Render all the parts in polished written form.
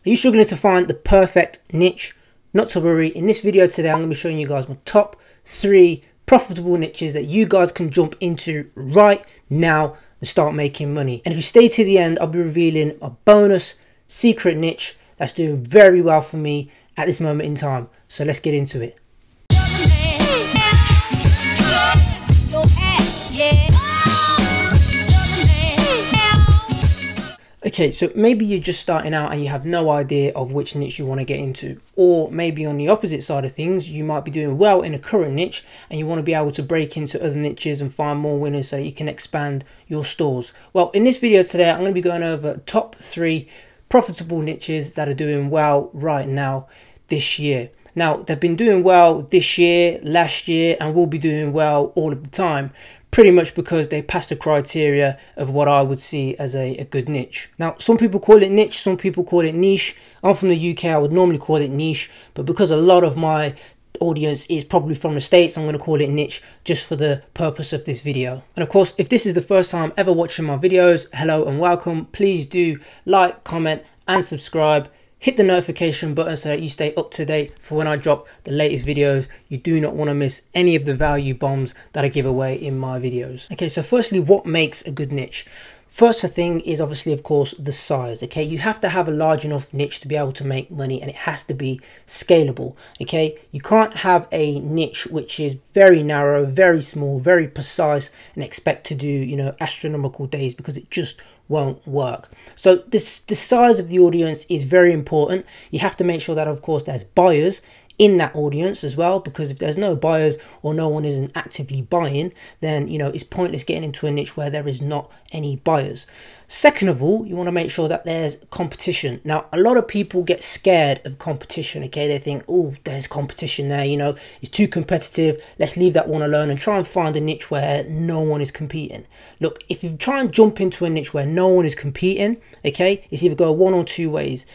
Are you struggling to find the perfect niche? Not to worry, in this video today I'm going to be showing you guys my top 3 profitable niches that you guys can jump into right now and start making money. And if you stay to the end, I'll be revealing a bonus secret niche that's doing very well for me at this moment in time. So let's get into it. Okay, so maybe you're just starting out and you have no idea of which niche you want to get into, or maybe on the opposite side of things, you might be doing well in a current niche and you want to be able to break into other niches and find more winners so you can expand your stores. Well, in this video today, I'm going to be going over top 3 profitable niches that are doing well right now this year. Now, they've been doing well this year, last year, and will be doing well all of the time, pretty much because they pass the criteria of what I would see as a good niche. Now, some people call it niche, some people call it niche. I'm from the UK, I would normally call it niche, but because a lot of my audience is probably from the States, I'm going to call it niche just for the purpose of this video. And of course, if this is the first time ever watching my videos, hello and welcome. Please do like, comment and subscribe. Hit the notification button so that you stay up to date for when I drop the latest videos. You do not want to miss any of the value bombs that I give away in my videos. Okay, so firstly, what makes a good niche? First thing is obviously, of course, the size. Okay, you have to have a large enough niche to be able to make money, and it has to be scalable. Okay, you can't have a niche which is very narrow, very small, very precise and expect to do, you know, astronomical days, because it just won't work. So the size of the audience is very important. You have to make sure that, of course, there's buyers in that audience as well, because if there's no buyers or no one isn't actively buying, then, you know, it's pointless getting into a niche where there is not any buyers. Second of all, you want to make sure that there's competition. Now, a lot of people get scared of competition. Okay, they think, oh, there's competition there, you know, it's too competitive, let's leave that one alone and try and find a niche where no one is competing. Look, if you try and jump into a niche where no one is competing, okay, it's either go one or two ways.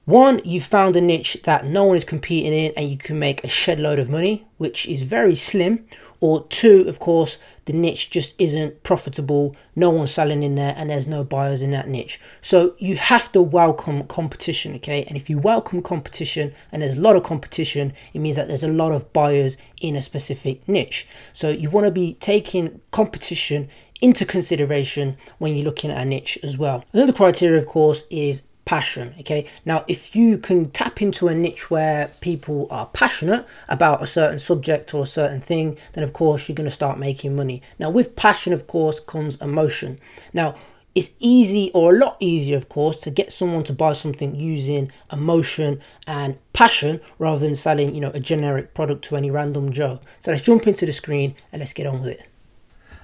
One, you found a niche that no one is competing in and you can make a shed load of money, which is very slim. Or two, of course, the niche just isn't profitable, no one's selling in there and there's no buyers in that niche. So you have to welcome competition, okay? And if you welcome competition and there's a lot of competition, it means that there's a lot of buyers in a specific niche. So you want to be taking competition into consideration when you're looking at a niche as well. Another criteria, of course, is passion. Okay, now if you can tap into a niche where people are passionate about a certain subject or a certain thing, then of course you're going to start making money. Now with passion, of course, comes emotion. Now it's easy, or a lot easier, of course, to get someone to buy something using emotion and passion rather than selling, you know, a generic product to any random Joe. So let's jump into the screen and let's get on with it.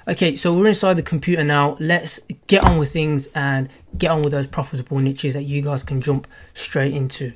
Okay, so we're inside the computer now. Let's get on with things and get on with those profitable niches that you guys can jump straight into.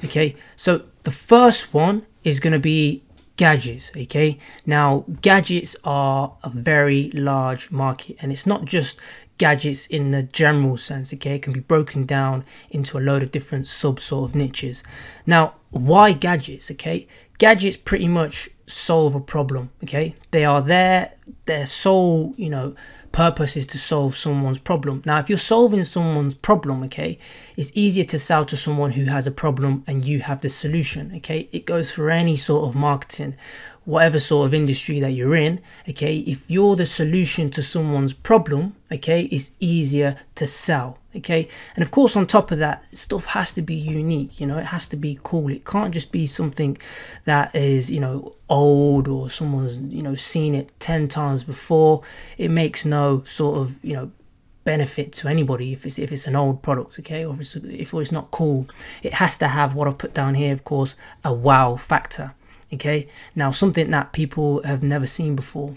Okay, so the first one is going to be gadgets. Okay, now gadgets are a very large market, and it's not just gadgets in the general sense. Okay, it can be broken down into a load of different sort of niches. Now, why gadgets? Okay, gadgets pretty much solve a problem. Okay, they are there, their sole, you know, purpose is to solve someone's problem. Now if you're solving someone's problem, okay, it's easier to sell to someone who has a problem and you have the solution. Okay, it goes for any sort of marketing, whatever sort of industry that you're in. Okay, if you're the solution to someone's problem, okay, it's easier to sell. Okay, and of course on top of that, stuff has to be unique, you know, it has to be cool. It can't just be something that is, you know, old or someone's, you know, seen it 10 times before. It makes no sort of, you know, benefit to anybody if it's an old product. Okay, or if it's not cool. It has to have what I've put down here, of course, a wow factor. Okay, now something that people have never seen before.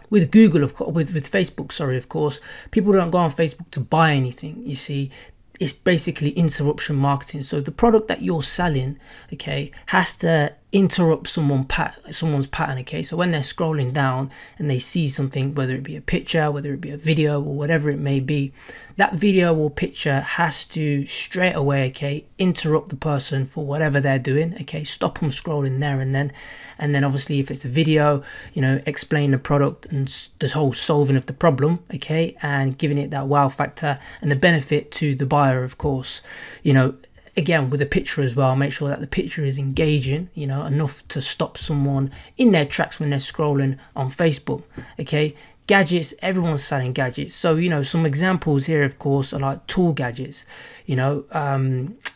With Google, of course, with Facebook, sorry, of course, people don't go on Facebook to buy anything. You see, it's basically interruption marketing. So the product that you're selling, okay, has to interrupt someone's pattern. Okay, so when they're scrolling down and they see something, whether it be a picture, whether it be a video, or whatever it may be, that video or picture has to straight away, okay, interrupt the person for whatever they're doing. Okay, stop them scrolling there and then obviously if it's a video, you know, explain the product and this whole solving of the problem, okay, and giving it that wow factor and the benefit to the buyer, of course. You know, again, with the picture as well, make sure that the picture is engaging, you know, enough to stop someone in their tracks when they're scrolling on Facebook. Okay, gadgets, everyone's selling gadgets. So, you know, some examples here, of course, are like tool gadgets, you know,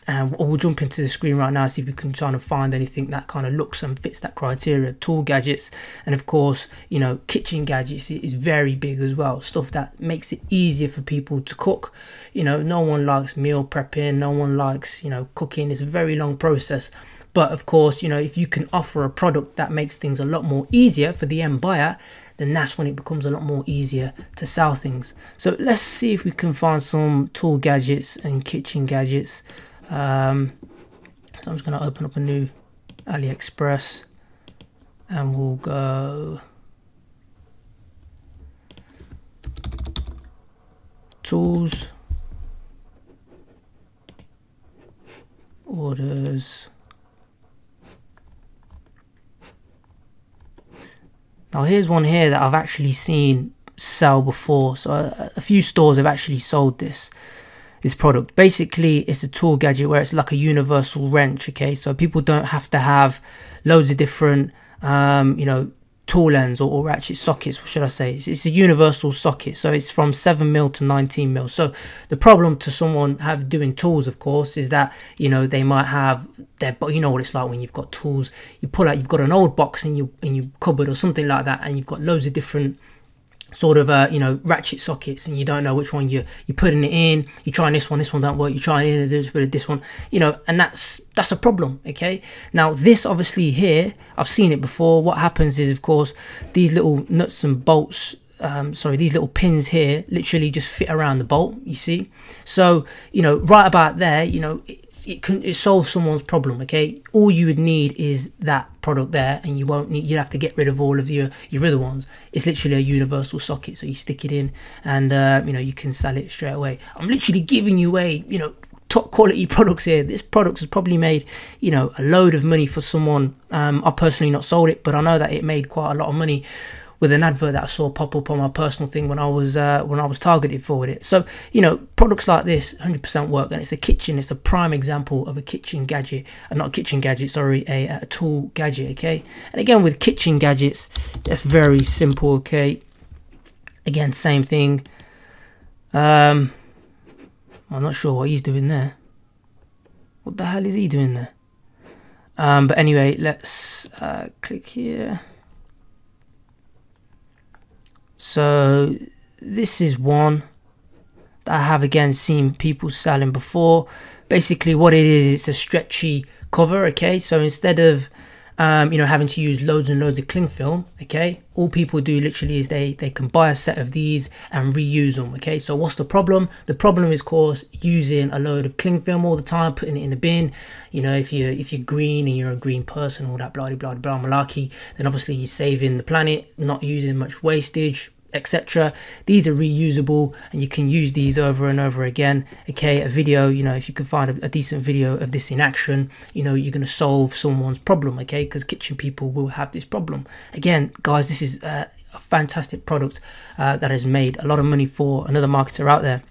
and we'll jump into the screen right now, see if we can try to find anything that kind of looks and fits that criteria. Tool gadgets, and of course, you know, kitchen gadgets is very big as well. Stuff that makes it easier for people to cook. You know, no one likes meal prepping, no one likes, you know, cooking. It's a very long process. But of course, you know, if you can offer a product that makes things a lot more easier for the end buyer, then that's when it becomes a lot more easier to sell things. So let's see if we can find some tool gadgets and kitchen gadgets. So I'm just going to open up a new AliExpress and we'll go tools, orders. Now here's one here that I've actually seen sell before. So a few stores have actually sold this product. Basically, it's a tool gadget where it's like a universal wrench. Okay, so people don't have to have loads of different you know, tool ends or ratchet sockets. What should I say? It's a universal socket. So it's from 7mm to 19mm. So the problem to someone doing tools, of course, is that, you know, they might have their, you know what it's like when you've got tools, you pull out, you've got an old box in your cupboard or something like that, and you've got loads of different sort of you know, ratchet sockets, and you don't know which one you're putting it in. You're trying this one don't work, you're trying it in, there's a bit of this one, you know, and that's a problem. Okay, now this obviously here, I've seen it before. What happens is, of course, these little nuts and bolts, sorry, these little pins here literally just fit around the bolt, you see. So, you know, right about there, you know, it solves someone's problem. Okay, all you would need is that product there, and you'd have to get rid of all of your other ones. It's literally a universal socket, so you stick it in and you know, you can sell it straight away. I'm literally giving you away, you know, top quality products here. This product has probably made, you know, a load of money for someone. I've personally not sold it, but I know that it made quite a lot of money with an advert that I saw pop up on my personal thing when I was targeted for it. So, you know, products like this 100% work, and it's a kitchen. It's a prime example of a kitchen gadget, not a kitchen gadget, sorry, a tool gadget. Okay, and again with kitchen gadgets, that's very simple. Okay, again, same thing. I'm not sure what he's doing there. What the hell is he doing there? But anyway, let's click here. So this is one that I have again seen people selling before. Basically what it is, it's a stretchy cover. Okay, so instead of you know, having to use loads and loads of cling film, okay, all people do literally is they can buy a set of these and reuse them. Okay, so what's the problem? The problem is, of course, using a load of cling film all the time, putting it in the bin. You know, if you're green and you're a green person, all that blah blah blah malarkey, then obviously you're saving the planet, not using much wastage, etc. These are reusable, and you can use these over and over again. Okay, a video, you know, if you can find a decent video of this in action, you know, you're going to solve someone's problem. Okay, because kitchen people will have this problem. Again, guys, this is a fantastic product that has made a lot of money for another marketer out there.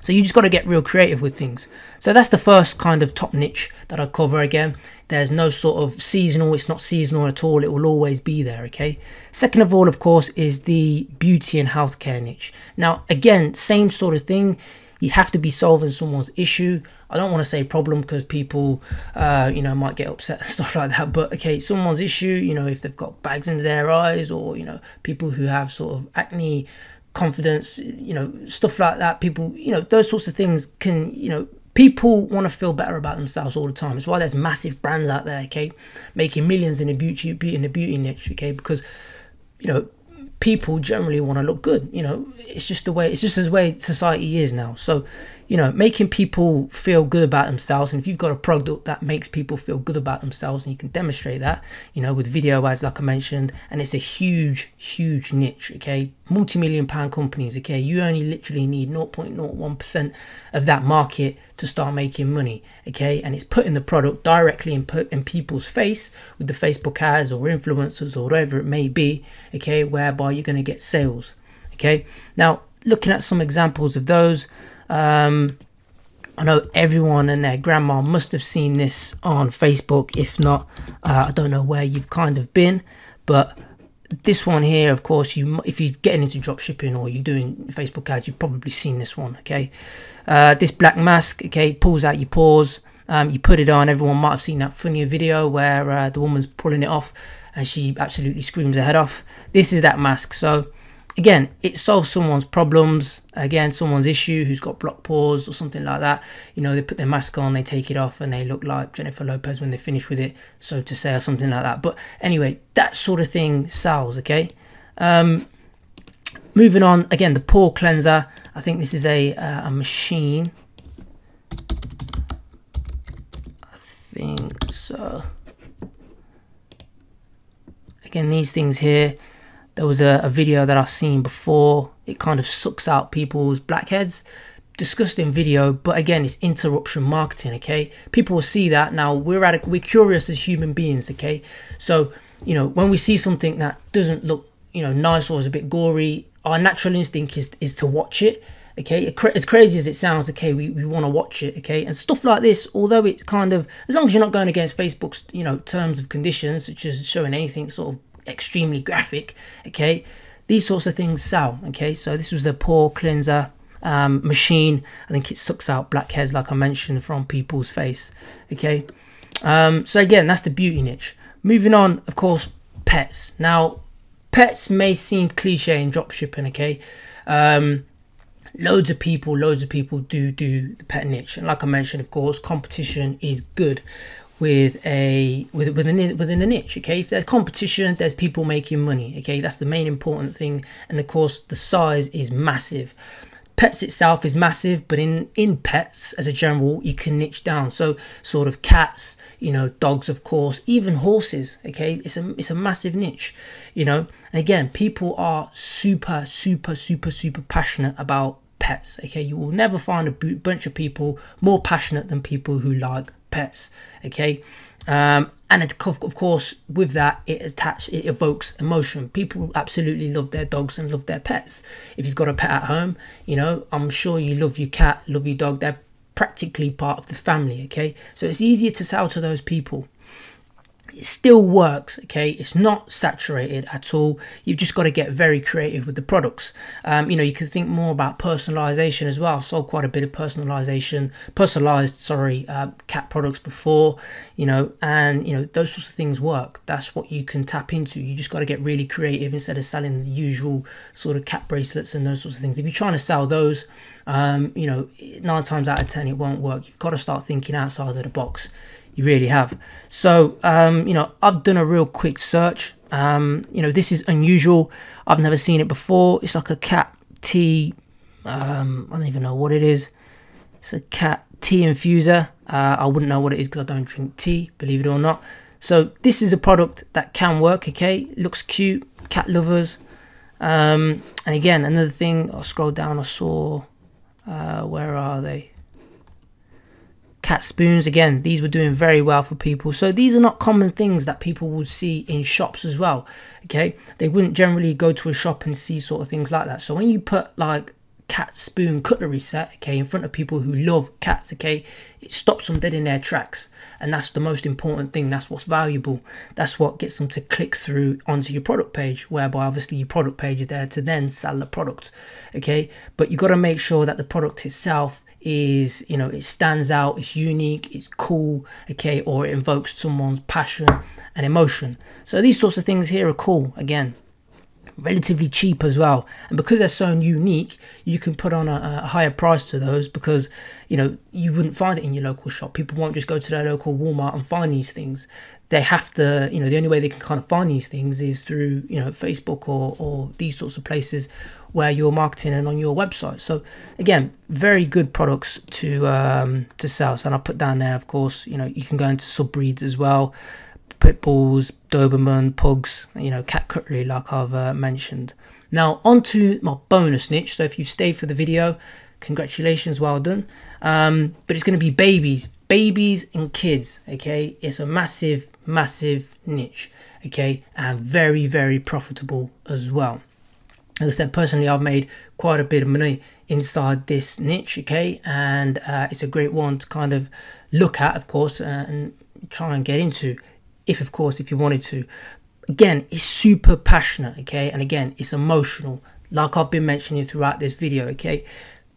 So you just got to get real creative with things. So that's the first kind of top niche that I cover. Again, there's no sort of seasonal, it's not seasonal at all, it will always be there. Okay, second of all, of course, is the beauty and healthcare niche. Now again, same sort of thing, you have to be solving someone's issue. I don't want to say problem because people you know, might get upset and stuff like that, but okay, someone's issue, you know, if they've got bags under their eyes, or you know, people who have sort of acne, confidence, you know, stuff like that, people, you know, those sorts of things can, you know, people want to feel better about themselves all the time. It's why there's massive brands out there, okay, making millions in the beauty niche, okay, because, you know, people generally want to look good. You know, it's just the way society is now. So, you know, making people feel good about themselves, and if you've got a product that makes people feel good about themselves and you can demonstrate that, you know, with video ads like I mentioned, and it's a huge niche, okay, multi-million-pound companies, okay, you only literally need 0.01% of that market to start making money, okay, and it's putting the product directly in people's face with the Facebook ads or influencers or whatever it may be, okay, whereby you're going to get sales. Okay, now looking at some examples of those, I know everyone and their grandma must have seen this on Facebook. If not, I don't know where you've kind of been, but this one here, of course, if you're getting into drop shipping or you're doing Facebook ads, you've probably seen this one. Okay, this black mask, okay, pulls out your pores. You put it on. Everyone might have seen that funny video where the woman's pulling it off and she absolutely screams her head off. This is that mask. So again, it solves someone's problems, again, someone's issue who's got blocked pores or something like that. You know, they put their mask on, they take it off, and they look like Jennifer Lopez when they finish with it, so to say, or something like that. But anyway, that sort of thing sells, okay? Moving on, again, the Pore Cleanser. I think this is a machine. I think so. Again, these things here. There was a video that I've seen before. It kind of sucks out people's blackheads. Disgusting video, but again, it's interruption marketing, okay? People will see that. Now, we're curious as human beings, okay? So, you know, when we see something that doesn't look, you know, nice or is a bit gory, our natural instinct is to watch it, okay? As crazy as it sounds, okay, we want to watch it, okay? And stuff like this, although it's kind of, as long as you're not going against Facebook's, you know, terms of conditions, such as showing anything sort of extremely graphic, okay, these sorts of things sell, okay? So this was the Pore Cleanser machine. I think it sucks out blackheads, like I mentioned, from people's face, okay? So again, that's the beauty niche. Moving on, of course, pets. Now, pets may seem cliche in dropshipping, okay? Loads of people do the pet niche, and like I mentioned, of course, competition is good within a niche, okay? If there's competition, there's people making money, okay? That's the main important thing. And of course, the size is massive. Pets itself is massive, but in pets as a general, you can niche down. So sort of cats, you know, dogs, of course, even horses, okay? It's a massive niche, you know? And again, people are super passionate about pets, okay? You will never find a bunch of people more passionate than people who like pets, okay? And of course, with that, it evokes emotion. People absolutely love their dogs and love their pets. If you've got a pet at home, you know, I'm sure you love your cat, love your dog. They're practically part of the family, okay? So it's easier to sell to those people. It still works, okay? It's not saturated at all. You've just got to get very creative with the products. You know, you can think more about personalization as well. I've sold quite a bit of personalized cat products before, you know, and, you know, those sorts of things work. That's what you can tap into. You just got to get really creative instead of selling the usual sort of cat bracelets and those sorts of things. If you're trying to sell those, you know, 9 times out of 10, it won't work. You've got to start thinking outside of the box. You really have. So, you know, I've done a real quick search. You know, this is unusual. I've never seen it before. It's like a cat tea. I don't even know what it is. It's a cat tea infuser. I wouldn't know what it is because I don't drink tea, believe it or not. So this is a product that can work, okay? It looks cute, cat lovers. And again, another thing, I'll scroll down, I saw, where are they? Cat spoons. Again, these were doing very well for people. So these are not common things that people would see in shops as well, okay? They wouldn't generally go to a shop and see sort of things like that. So when you put like cat spoon cutlery set, okay, in front of people who love cats, okay, it stops them dead in their tracks. And that's the most important thing. That's what's valuable. That's what gets them to click through onto your product page, whereby obviously your product page is there to then sell the product, okay? But you got to make sure that the product itself is, you know, it stands out, it's unique, it's cool, okay, or it invokes someone's passion and emotion. So these sorts of things here are cool. Again, relatively cheap as well, and because they're so unique, you can put on a higher price to those, because, you know, you wouldn't find it in your local shop. People won't just go to their local Walmart and find these things. They have to, you know, the only way they can kind of find these things is through, you know, Facebook or these sorts of places where you're marketing and on your website. So again, very good products to sell. So, and I'll put down there, of course, you know, you can go into sub breeds as well, pit bulls, Doberman, pugs, you know, cat cutlery, like I've mentioned. Now onto my bonus niche. So if you stayed for the video, congratulations, well done. But it's going to be babies and kids, okay? It's a massive niche, okay, and very profitable as well. Like I said, personally, I've made quite a bit of money inside this niche, okay, and it's a great one to kind of look at, of course, and try and get into, if you wanted to. Again, it's super passionate, okay, and again, it's emotional, like I've been mentioning throughout this video, okay.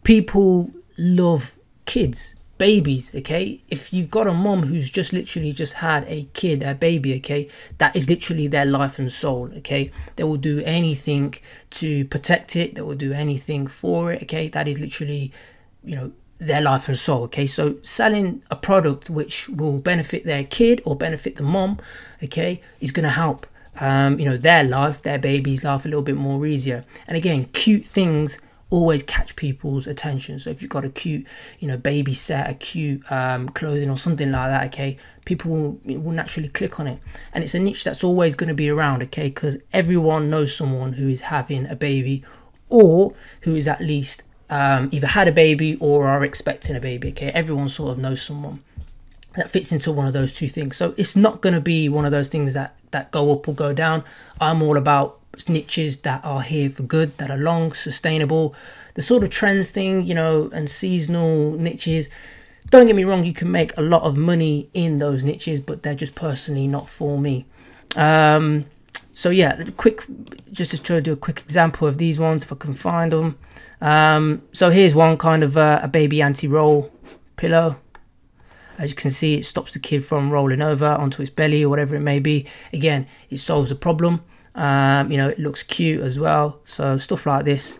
People love kids, babies, okay. If you've got a mom who's just literally just had a kid, a baby, okay, that is literally their life and soul, okay. They will do anything to protect it, they will do anything for it, okay. That is literally, you know, their life and soul, okay. So selling a product which will benefit their kid or benefit the mom, okay, is going to help you know, their life, their baby's life a little bit more easier. And again, cute things always catch people's attention. So if you've got a cute, you know, baby set, a cute clothing or something like that, okay, people will naturally click on it. And it's a niche that's always going to be around, okay, because everyone knows someone who is having a baby, or who is at least either had a baby or are expecting a baby, okay. Everyone sort of knows someone that fits into one of those two things. So it's not going to be one of those things that go up or go down. I'm all about niches that are here for good, that are long, sustainable, the sort of trends thing, you know, and seasonal niches. Don't get me wrong, you can make a lot of money in those niches, but they're just personally not for me. So yeah, just to try to do a quick example of these ones if I can find them. So here's one, kind of a baby anti-roll pillow. As you can see, it stops the kid from rolling over onto its belly or whatever it may be. Again, it solves a problem. You know, it looks cute as well. So stuff like this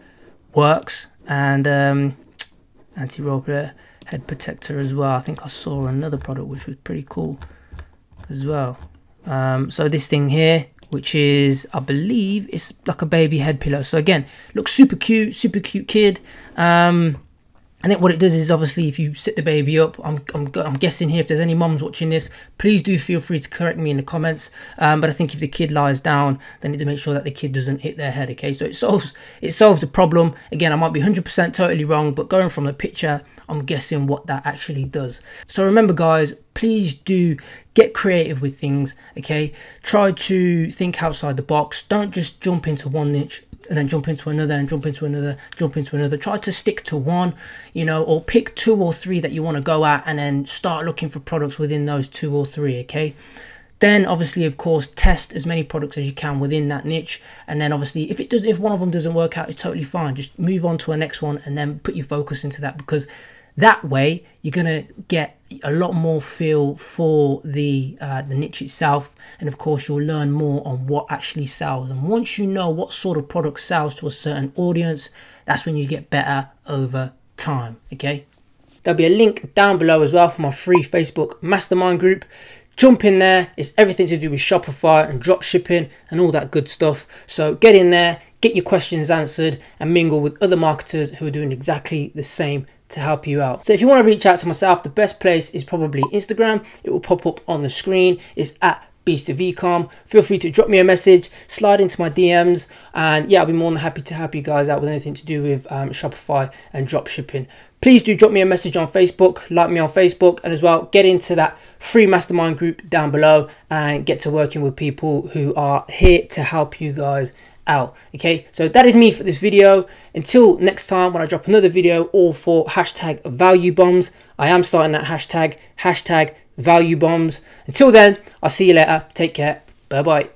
works. And anti-roll head protector as well. I think I saw another product which was pretty cool as well. So this thing here, which is, I believe, it's like a baby head pillow. So again, looks super cute kid. I think what it does is, obviously, if you sit the baby up, I'm guessing here, if there's any moms watching this, please do feel free to correct me in the comments. But I think if the kid lies down, they need to make sure that the kid doesn't hit their head, okay? So it solves the problem. Again, I might be 100% totally wrong, but going from the picture, I'm guessing what that actually does. So remember, guys, please do get creative with things, okay? Try to think outside the box. Don't just jump into one niche and then jump into another and jump into another. Try to stick to one, you know, or pick 2 or 3 that you want to go at, and then start looking for products within those 2 or 3, okay? Then obviously, of course, test as many products as you can within that niche. And then obviously, if one of them doesn't work out, it's totally fine. Just move on to a next one and then put your focus into that, because that way you're gonna get a lot more feel for the niche itself, and of course you'll learn more on what actually sells. And once you know what sort of product sells to a certain audience, that's when you get better over time, okay? There'll be a link down below as well for my free Facebook mastermind group. Jump in there. It's everything to do with Shopify and drop shipping and all that good stuff. So get in there, get your questions answered, and mingle with other marketers who are doing exactly the same to help you out. So if you want to reach out to myself, the best place is probably Instagram. It will pop up on the screen. It's at Beast of Ecom. Feel free to drop me a message, slide into my DMs, and yeah, I'll be more than happy to help you guys out with anything to do with Shopify and drop shipping. Please do drop me a message on Facebook, like me on Facebook, and as well, get into that free mastermind group down below and get to working with people who are here to help you guys out. Okay, so that is me for this video. Until next time when I drop another video, all for hashtag value bombs. I am starting that hashtag value bombs. Until then, I'll see you later. Take care. Bye bye.